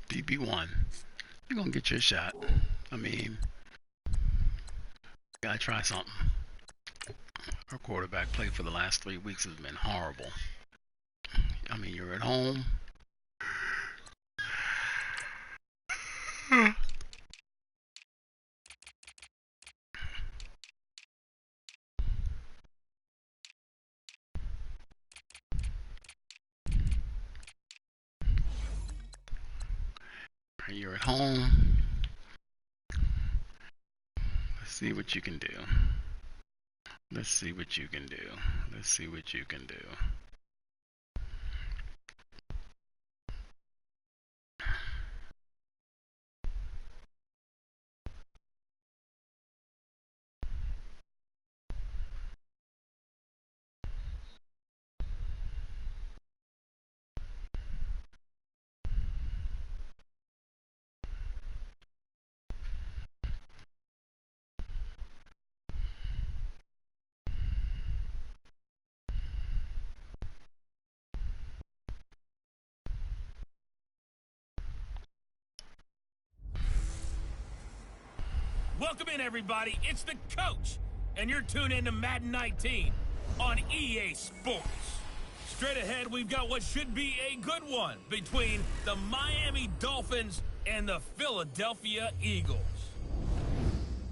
DB1, you're gonna get your shot. I mean, gotta try something. Our quarterback play for the last 3 weeks has been horrible. I mean, you're at home. You're at home. Let's see what you can do. Let's see what you can do. Let's see what you can do. Welcome in, everybody. It's the coach, and you're tuned in to Madden 19 on EA Sports. Straight ahead, we've got what should be a good one between the Miami Dolphins and the Philadelphia Eagles.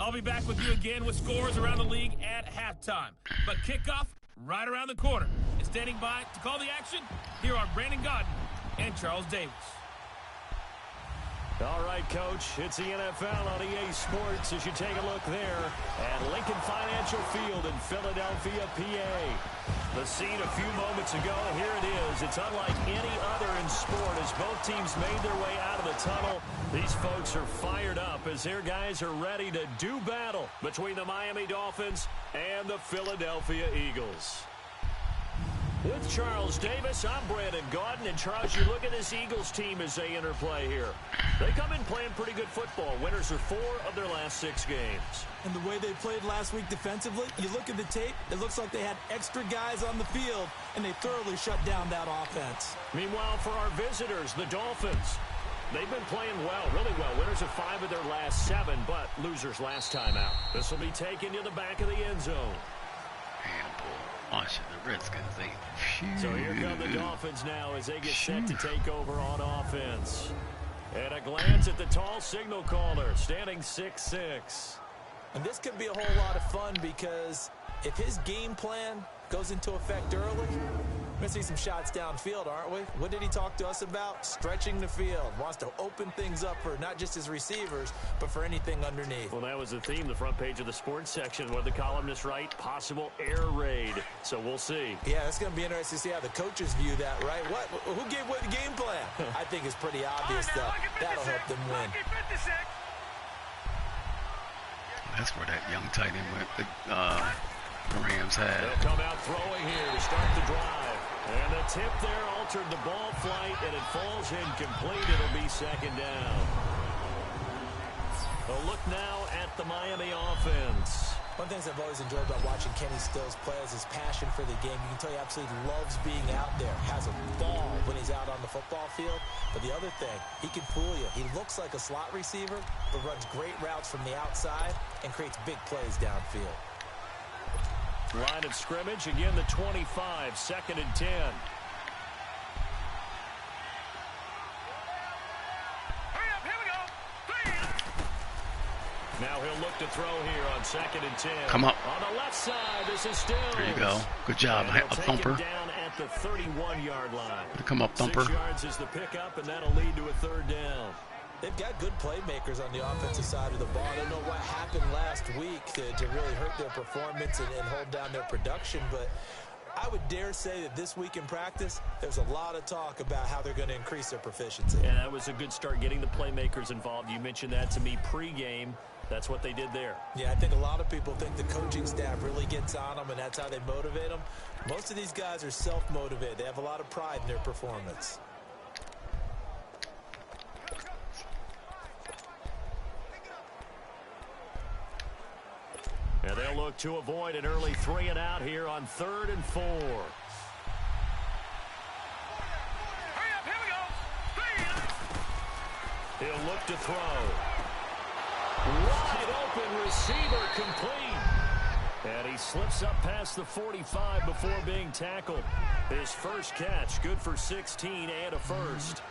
I'll be back with you again with scores around the league at halftime. But kickoff right around the corner. And standing by to call the action, here are Brandon Gaudin and Charles Davis. All right, Coach, it's the NFL on EA Sports as you take a look there at Lincoln Financial Field in Philadelphia, PA. The scene a few moments ago, here it is. It's unlike any other in sport as both teams made their way out of the tunnel. These folks are fired up as their guys are ready to do battle between the Miami Dolphins and the Philadelphia Eagles. With Charles Davis, I'm Brandon Gaudin. And Charles, you look at this Eagles team as they interplay here. They come in playing pretty good football. Winners are 4 of their last 6 games. And the way they played last week defensively, you look at the tape, it looks like they had extra guys on the field, and they thoroughly shut down that offense. Meanwhile, for our visitors, the Dolphins, they've been playing well, really well. Winners of 5 of their last 7, but losers last time out. This will be taken to the back of the end zone. Watching the Redskins, So here come the Dolphins now as they get set to take over on offense. And a glance at the tall signal caller, standing 6'6". And this could be a whole lot of fun because if his game plan goes into effect early, we're going to see some shots downfield, aren't we? What did he talk to us about? Stretching the field. Wants to open things up for not just his receivers, but for anything underneath. Well, that was the theme, the front page of the sports section. What did the columnists write? Possible air raid. So we'll see. Yeah, it's going to be interesting to see how the coaches view that, right? Who gave what game plan? I think it's pretty obvious, though. That'll help them win. That's where that young tight end went. The Rams had. They'll come out throwing here to start the drive. And the tip there altered the ball flight, and it falls incomplete. It'll be second down. A look now at the Miami offense. One of the things I've always enjoyed about watching Kenny Stills play is his passion for the game. You can tell he absolutely loves being out there, has a ball when he's out on the football field. But the other thing, he can fool you. He looks like a slot receiver, but runs great routes from the outside and creates big plays downfield. Line of scrimmage, again the 25, 2nd and 10. Now he'll look to throw here on 2nd and 10. Come up. On the left side, this is Stills. There you go. Good job, a thumper. Down at the 31-yard line. Come up, thumper. 6 yards is the pickup, and that'll lead to a 3rd down. They've got good playmakers on the offensive side of the ball. I don't know what happened last week to really hurt their performance and hold down their production, but I would dare say that this week in practice, there's a lot of talk about how they're going to increase their proficiency. And that was a good start, getting the playmakers involved. You mentioned that to me pregame. That's what they did there. Yeah, I think a lot of people think the coaching staff really gets on them, and that's how they motivate them. Most of these guys are self-motivated. They have a lot of pride in their performance. And they'll look to avoid an early 3 and out here on 3rd and 4. He'll look to throw. Wide open receiver complete. And he slips up past the 45 before being tackled. His first catch, good for 16 and a first.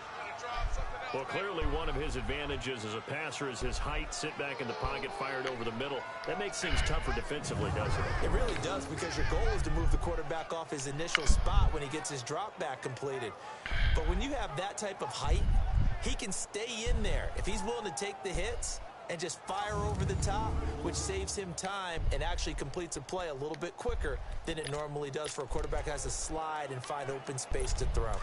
Well, clearly one of his advantages as a passer is his height. Sit back in the pocket, fired over the middle. That makes things tougher defensively, doesn't it? It really does, because your goal is to move the quarterback off his initial spot when he gets his drop back completed. But when you have that type of height, he can stay in there. If he's willing to take the hits and just fire over the top, which saves him time and actually completes a play a little bit quicker than it normally does for a quarterback who has to slide and find open space to throw.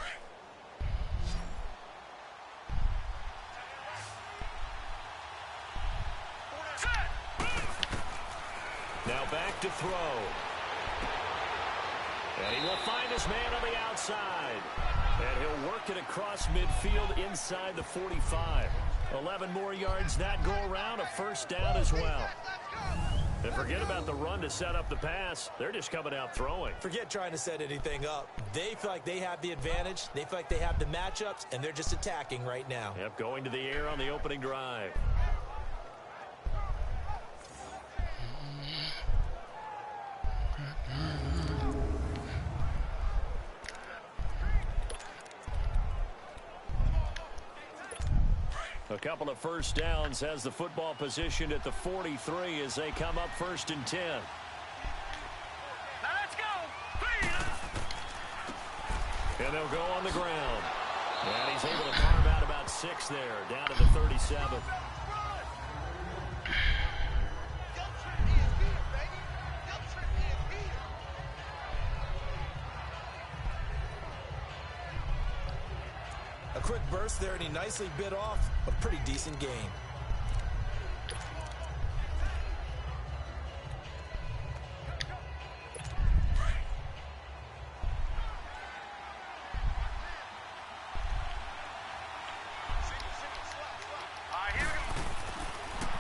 Now back to throw. And he will find his man on the outside. And he'll work it across midfield inside the 45. 11 more yards that go around, a first down as well. And forget about the run to set up the pass. They're just coming out throwing. Forget trying to set anything up. They feel like they have the advantage. They feel like they have the matchups, and they're just attacking right now. Yep, going to the air on the opening drive. A couple of first downs, has the football positioned at the 43 as they come up 1st and 10. Now let's go. And they'll go on the ground. And he's able to carve out about 6 there, down to the 37. A quick burst there, and he nicely bit off a pretty decent gain.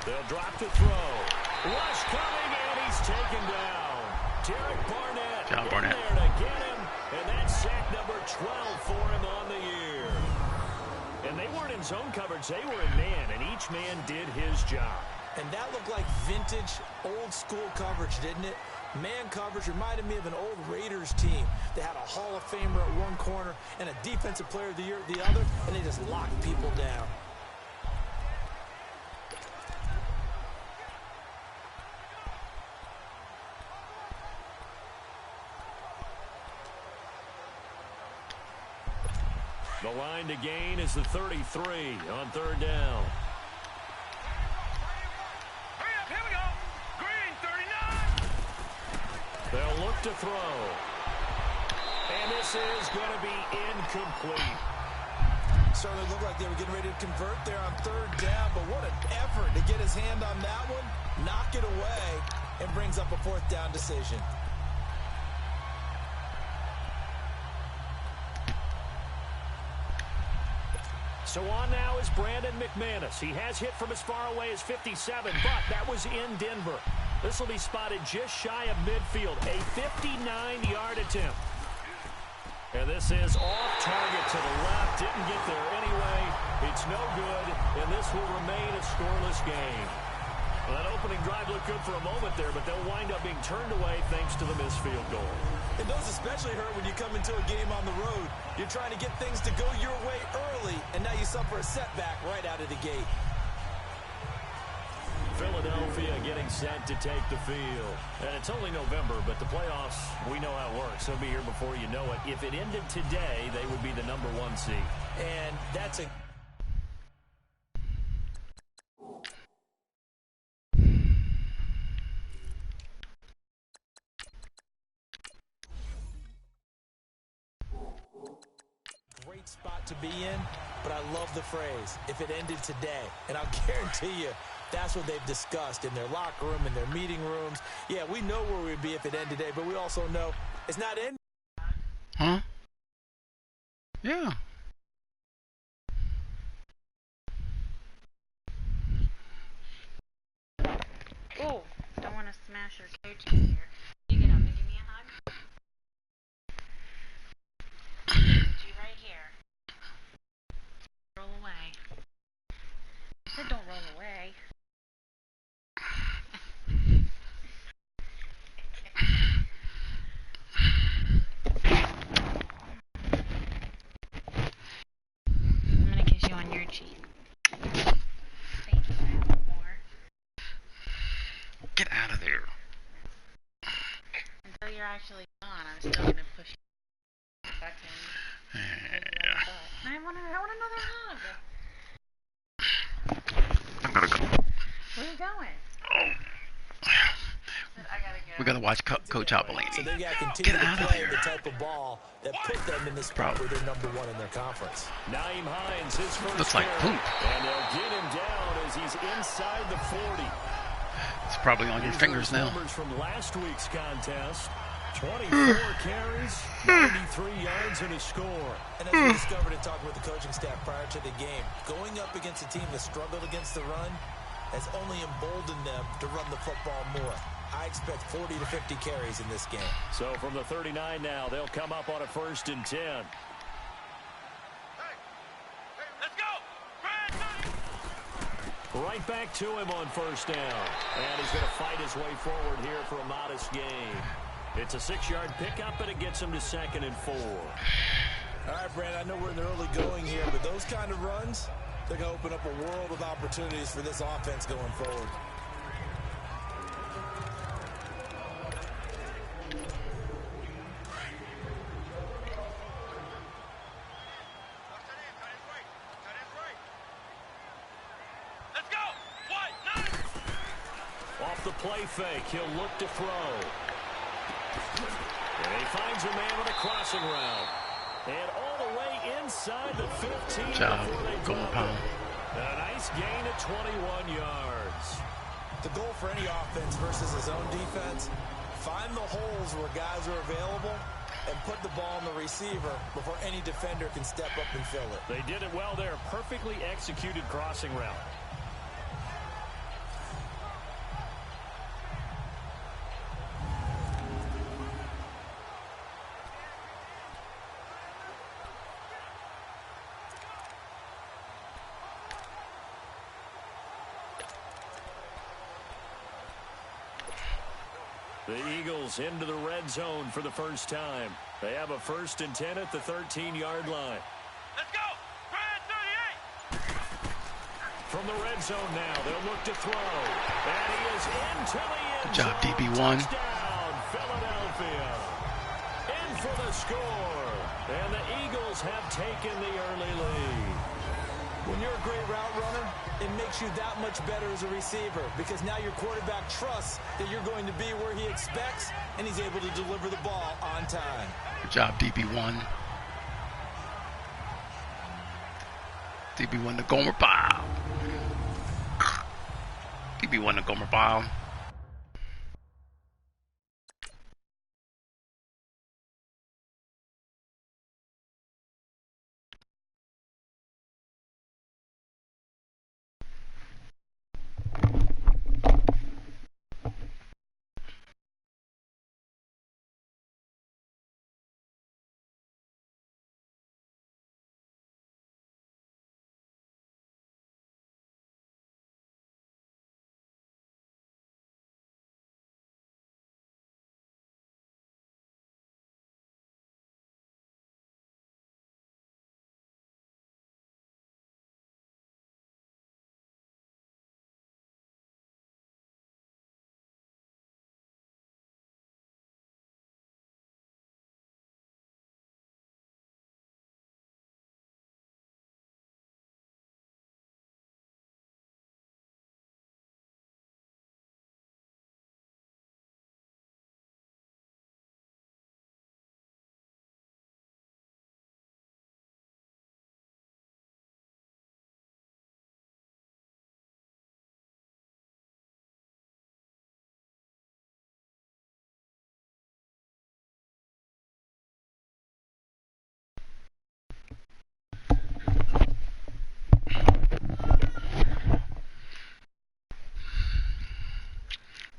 They'll drop to throw. Rush coming, and he's taken down. Derek Barnett. John Barnett. In there to get him, and that's sack number 12 for him on the year. And they weren't in zone coverage. They were in man, and each man did his job. And that looked like vintage, old-school coverage, didn't it? Man coverage reminded me of an old Raiders team. They had a Hall of Famer at one corner and a Defensive Player of the Year at the other, and they just locked people down. The line to gain is the 33 on 3rd down. Hurry up, here we go. Green, 39. They'll look to throw. And this is going to be incomplete. Certainly looked like they were getting ready to convert there on 3rd down, but what an effort to get his hand on that one, knock it away, and brings up a 4th down decision. So on now is Brandon McManus. He has hit from as far away as 57, but that was in Denver. This will be spotted just shy of midfield, a 59-yard attempt. And this is off target to the left. Didn't get there anyway. It's no good, and this will remain a scoreless game. Well, that opening drive looked good for a moment there, but they'll wind up being turned away thanks to the missed field goal. And those especially hurt when you come into a game on the road. You're trying to get things to go your way early, and now you suffer a setback right out of the gate. Philadelphia getting set to take the field. And it's only November, but the playoffs, we know how it works. They'll be here before you know it. If it ended today, they would be the number 1 seed. And that's a... great spot to be in, but I love the phrase, if it ended today. And I'll guarantee you, that's what they've discussed in their locker room, in their meeting rooms. Yeah, we know where we'd be if it ended today, but we also know it's not ending. Huh? Yeah. Oh, don't want to smash your coach in here. You get up and give me a hug? Put you right here. Roll away. cheese. Thank you. I have one more. Get out of there. Until you're actually gone, I'm still gonna push the button. Yeah. I want another hug. I'm gonna go. Where are you going? Oh. I gotta go. We gotta watch Coach So Apollini. they've got to continue Get out to of play here. the type of ball that put them in the spot where they're number one in their conference. Naeem Hines, his first Looks like carry. poop. And they'll get him down as he's inside the 40. It's probably on your Here's fingers those now. numbers from last week's contest. 24 carries, 93 yards, and a score. And as we discovered in talking with the coaching staff prior to the game, going up against a team that struggled against the run has only emboldened them to run the football more. I expect 40 to 50 carries in this game. So from the 39 now, they'll come up on a 1st and 10. Let's go! Right back to him on 1st down. And he's going to fight his way forward here for a modest gain. It's a 6-yard pickup, and it gets him to 2nd and 4. All right, Brandon, I know we're in the early going here, but those kind of runs, they're going to open up a world of opportunities for this offense going forward. Let's go! 1, 9! Off the play fake, he'll look to throw. And he finds a man with a crossing route. And all the way inside the 15 Good job, before they Gomer drop Pound. it. A nice gain of 21 yards. The goal for any offense versus his own defense, find the holes where guys are available and put the ball on the receiver before any defender can step up and fill it. They did it well there. Perfectly executed crossing route. The Eagles into the red zone for the first time. They have a 1st and 10 at the 13-yard line. Let's go! Red 38! From the red zone now, they'll look to throw. And he is into the end Good job, zone. DB1. Touchdown, Philadelphia. In for the score. And the Eagles have taken the early lead. When you're a great route runner, it makes you that much better as a receiver because now your quarterback trusts that you're going to be where he expects and he's able to deliver the ball on time. Good job, DB1. DB1 to Gomer Pyle. DB1 to Gomer Pyle.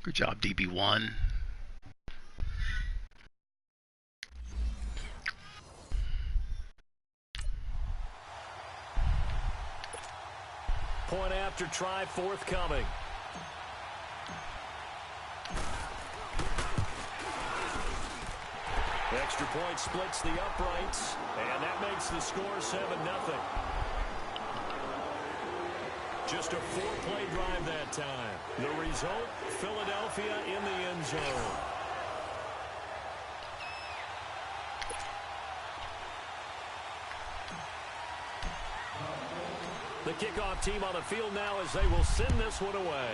Good job, DB1. Point after try forthcoming. Extra point splits the uprights, and that makes the score 7-0. Just a 4-play drive that time. The result, Philadelphia in the end zone. The kickoff team on the field now as they will send this one away.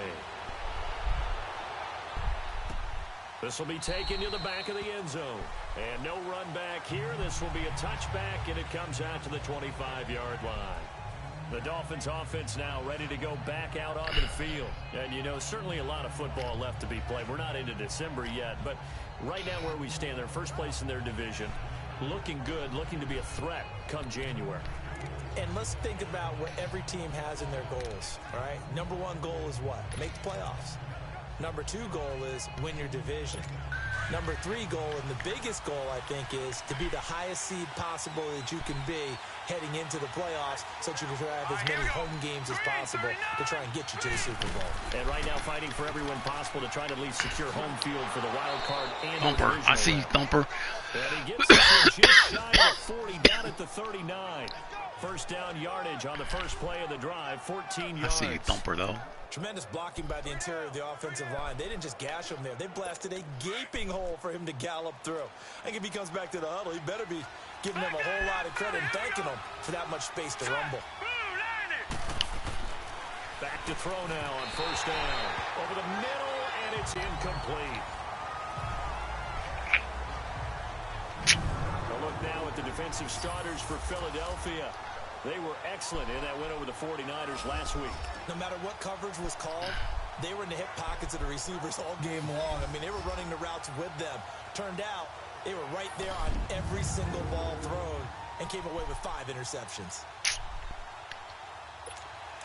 This will be taken to the back of the end zone. And no run back here. This will be a touchback, and it comes out to the 25-yard line. The Dolphins offense now ready to go back out onto the field. And, you know, certainly a lot of football left to be played. We're not into December yet, but right now where we stand, they're first place in their division. Looking good, looking to be a threat come January. And let's think about what every team has in their goals, all right? Number one goal is what? Make the playoffs. Number two goal is win your division. Number three goal, and the biggest goal, I think, is to be the highest seed possible that you can be heading into the playoffs so that you can have as many home games as possible to try and get you to the Super Bowl. And right now fighting for every win possible to try to at least secure home field for the wild card and Thumper. I see you, Thumper. And he gets it to just shy of 40, down at the 39. First down yardage on the first play of the drive, 14 yards. I see you, Thumper, though. Tremendous blocking by the interior of the offensive line. They didn't just gash him there. They blasted a gaping hole for him to gallop through. I think if he comes back to the huddle, he better be giving them a whole lot of credit and thanking them for that much space to rumble. Back to throw now on first down. Over the middle, and it's incomplete. A look now at the defensive starters for Philadelphia. They were excellent in that win over the 49ers last week. No matter what coverage was called, they were in the hip pockets of the receivers all game long. I mean, they were running the routes with them. Turned out, they were right there on every single ball thrown and came away with 5 interceptions.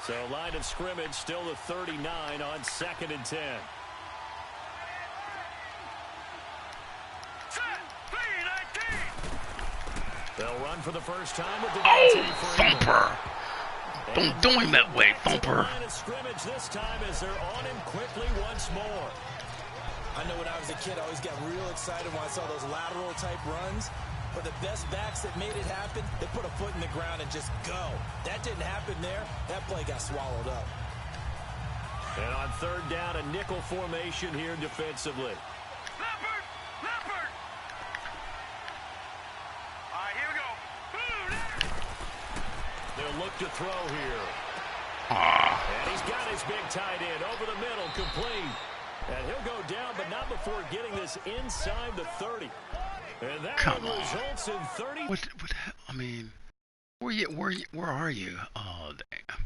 So line of scrimmage still the 39 on 2nd and 10. They'll run for the first time with Oh, Thumper. Don't do him that way, Thumper. Line of scrimmage this time as they're on him quickly once more. I know when I was a kid, I always got real excited when I saw those lateral type runs. But the best backs that made it happen, they put a foot in the ground and just go. That didn't happen there. That play got swallowed up. And on third down, a nickel formation here defensively. Leopard! Leopard! All right, here we go. They'll look to throw here. Ah. And he's got his big tight end over the middle, complete. And he'll go down, but not before getting this inside the 30. And that Come one on. results in 30. What, I mean, where are you? Oh, damn.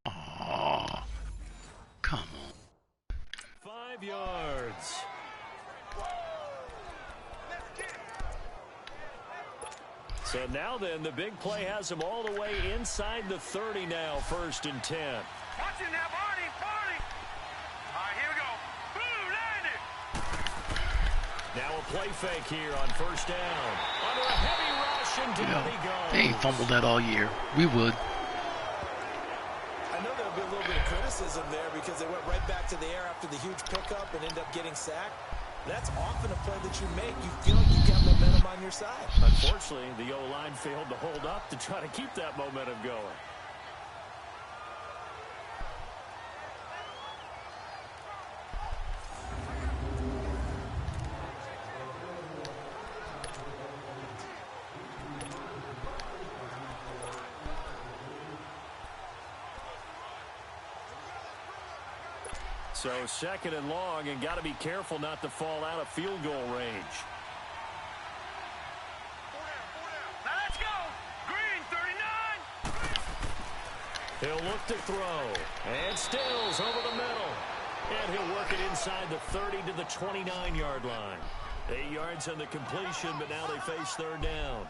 Oh, come on. 5 yards. So now then, the big play has him all the way inside the 30 now, 1st and 10. Watch it now, Barney, Barney. All right, here we go. Landed. Now a play fake here on first down. Under a heavy rush, and down he goes. They ain't fumbled that all year. We would. I know there'll be a little bit of criticism there because they went right back to the air after the huge pickup and ended up getting sacked. That's often a play that you make. You feel like you've got momentum on your side. Unfortunately, the O-line failed to hold up to try to keep that momentum going. So 2nd and long, and got to be careful not to fall out of field goal range. Now let's go. Green, 39. He'll look to throw. And Stills over the middle. And he'll work it inside the 30 to the 29-yard line. 8 yards on the completion, but now they face third down.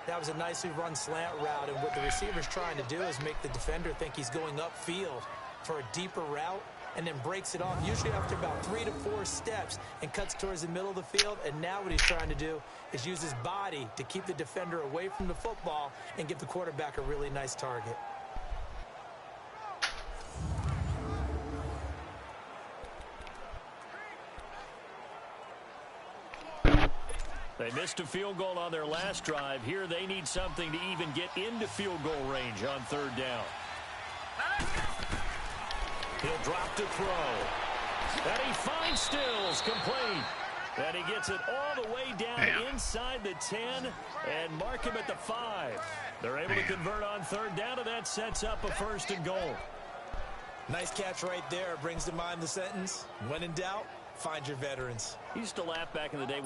That was a nicely run slant route, and what the receiver's trying to do is make the defender think he's going upfield for a deeper route, and then breaks it off, usually after about 3 to 4 steps, and cuts towards the middle of the field. And now what he's trying to do is use his body to keep the defender away from the football and give the quarterback a really nice target. They missed a field goal on their last drive. Here they need something to even get into field goal range on third down. He'll drop to throw. And he finds Stills complete. And he gets it all the way down inside the 10 and mark him at the 5. They're able to convert on third down, and that sets up a 1st and goal. Nice catch right there. Brings to mind the sentence, when in doubt, find your veterans. He used to laugh back in the day when